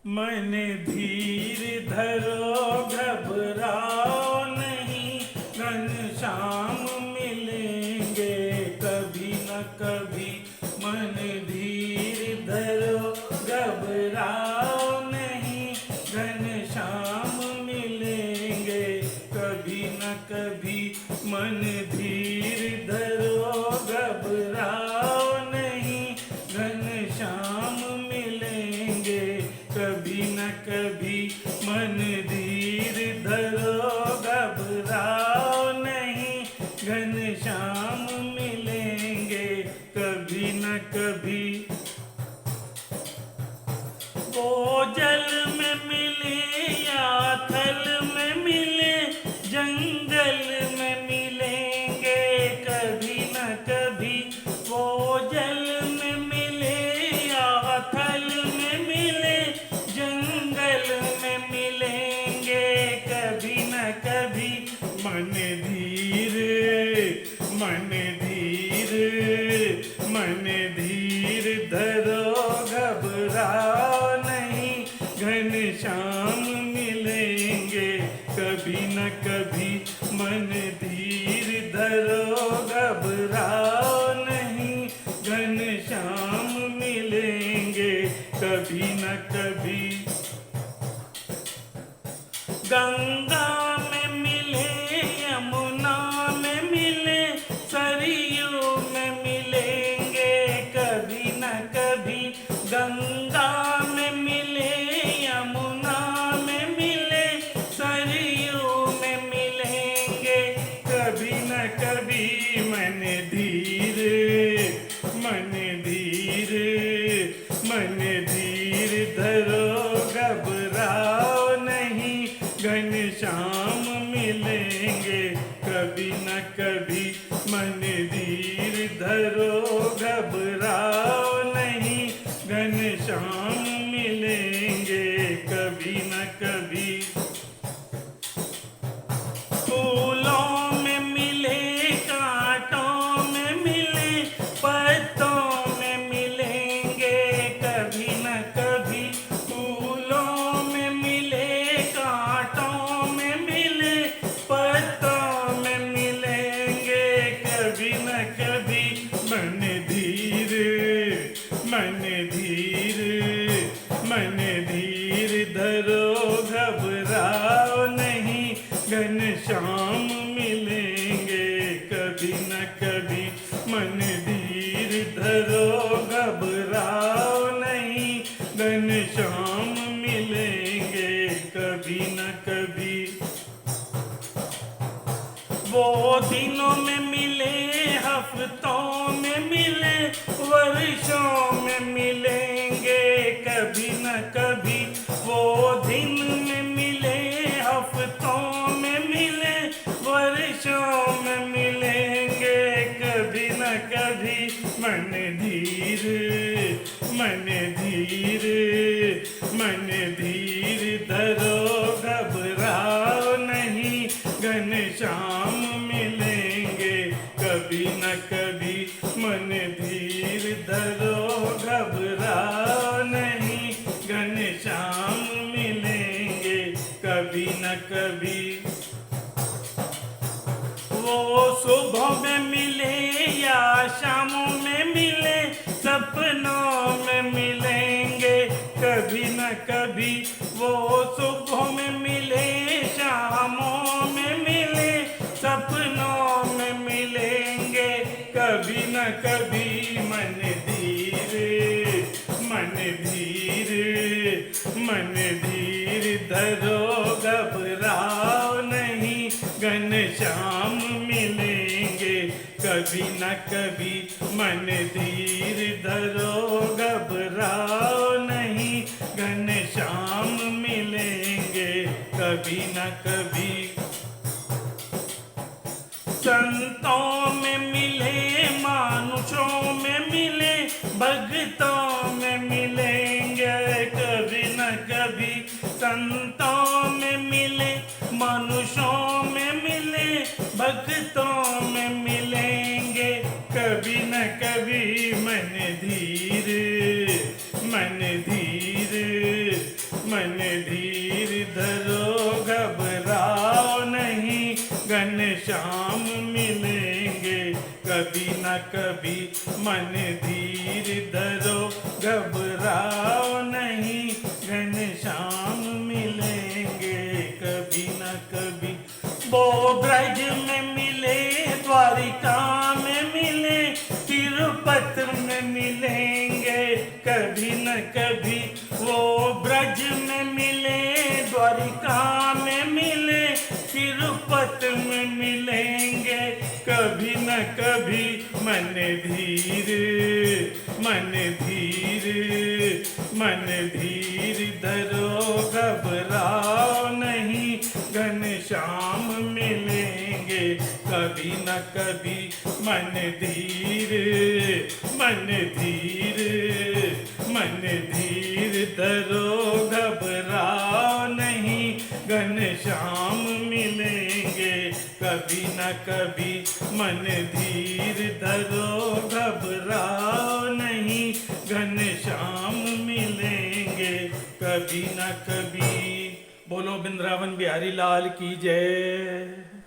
मन धीर धरो घबराओ नहीं, घनश्याम मिलेंगे कभी न कभी। मन धीर धरो घबराओ नहीं, घनश्याम मिलेंगे कभी न कभी। मन धीर धरो घबराओ नहीं, घनश्याम मिलेंगे कभी न कभी। मन धीर धरो घबराओ नहीं, घनश्याम मिलेंगे कभी न कभी। वो जल में मिले या थल में मिले, जंगल में मिलेंगे कभी न कभी। वो जल में मिले या थल में मिले, जंगल में मिलेंगे कभी न कभी। मन धीर मन धीर मन धीर धरो घबराओ नहीं, घनश्याम मिलेंगे कभी न कभी। मन धीर धरो घबराओ नहीं, घनश्याम मिलेंगे कभी न कभी। गंगा में मिले, यमुना में मिले, सरयू में मिलेंगे कभी न कभी। गंगा में मिले, यमुना में मिले, सरयू में मिलेंगे कभी न कभी। मन धीर मन धीर मन धीर धरो घबराओ नहीं, घनश्याम मिलेंगे कभी न कभी। मन धीर धरो घबराओ नहीं, घनश्याम मिलेंगे कभी न कभी। फूलों में मिले, कांटों में मिले, पत्तों में मिलेंगे कभी न कभी। फूलों में मिले, कांटों में मिले, पत्तों में मिलेंगे कभी न कभी। मन धीर मन धीर मन धीर धरो घबराओ नहीं, घनश्याम मिलेंगे कभी न कभी। मन धीर धरो घबराओ नहीं, घनश्याम मिलेंगे कभी न कभी। वो दिनों में मिले, हफ्तों में मिले, वर्षों में मिलेंगे कभी न कभी। वो दिन में मिले, हफ्तों में मिले, वर्षों में मिलेंगे कभी न कभी। मन धीर मन धीर मन धीर धरो घबराओ नहीं, घनश्याम मिलेंगे कभी न कभी। मन धीर धरो घबराओ नहीं, घनश्याम मिलेंगे कभी न कभी। वो सुबह में मिले या शामों में मिले, सपनों में मिलेंगे कभी न कभी। वो सुबह में मिले, शामों में मिले, सपनों में मिलेंगे कभी न कभी। मन धीर मन धीर मन धीर धरो घबराओ नहीं, घनश्याम मिलेंगे कभी न कभी। मन धीर धरो घबराओ नहीं, घनश्याम मिलेंगे कभी न कभी। संतों में मिले, मानुषों में मिले, भक्तों में मिलेंगे कभी न कभी। संतों में मिले, मनुष्यों में मिले, भक्तों में मिलेंगे कभी न कभी। मन धीर मन धीर न कभी मन धीर धरो, घबराओ नहीं, घनश्याम मिलेंगे कभी न कभी। वो ब्रज में मिले, द्वारिका में मिले, तिरुपति में मिलेंगे कभी न कभी। वो ब्रज में मिले, द्वारिका में मिले, तिरुपति में मिलेंगे कभी न कभी। मन धीर, मन धीर, मन धीर धरो, घबराओ नहीं, घनश्याम मिलेंगे कभी न कभी। मन धीर, मन धीर, मन धीर धरो, घबराओ नहीं, घनश्याम मिलेंगे कभी न कभी। मन धीर धरो, घबराओ नहीं, घनश्याम मिलेंगे कभी न कभी। बोलो वृंदावन बिहारी लाल की जय।